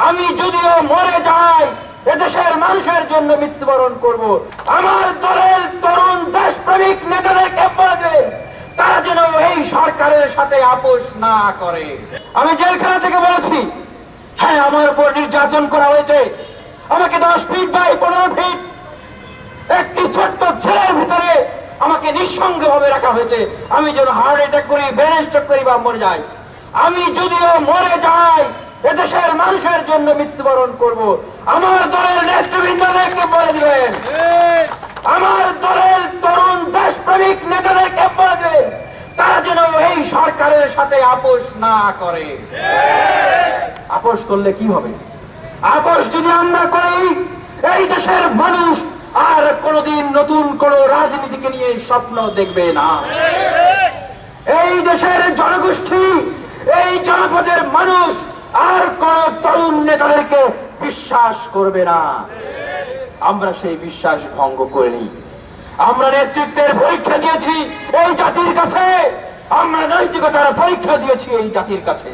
আমি যদিও মরে যাই এদেশের মানুষের জন্য মৃত্যুবরণ করব। আমার দলের তরুণ দেশপ্রেমিক নেতাদেরকে বলবে তারা যেন এই সরকারের সাথে আপোষ না করে। আমি জেলখানা থেকে বলেছি, হ্যাঁ আমার উপর নির্যাতন করা হয়েছে। আমাকে 10 ফিট বাই 15 ফিট একটি ছোট্ট ছেলের ভিতরে আমাকে নিঃসঙ্গ ভাবে রাখা হয়েছে। আমি যেন হার্ট অ্যাটাক করি, ব্রেন স্ট্রোক করি বা মরে যাই। আমি যদিও মরে যাই এদেশের মানুষের জন্য মৃত্যুবরণ করব। আমার দলের নেতৃবৃন্দদেরকে বলে দিবেন, আমার দলের তরুণ দেশপ্রেমিক নেতাদেরকে বলে দিবেন তারা যেন এই সরকারের সাথে আপোষ না করে। আপোষ করলে কি হবে? আপোষ যদি আমরা করি এই দেশের মানুষ আর কোনদিন নতুন কোন রাজনীতিকে নিয়ে স্বপ্ন দেখবে না। এই দেশের জনগোষ্ঠী, এই জনপদের মানুষ আর কোন তরুণ নেতাদেরকে বিশ্বাস করবে না। আমরা সেই বিশ্বাস ভঙ্গ করিনি। আমরা নেতৃত্বের পরীক্ষা দিয়েছি এই জাতির কাছে, আমরা নৈতিকতার পরীক্ষা দিয়েছি এই জাতির কাছে।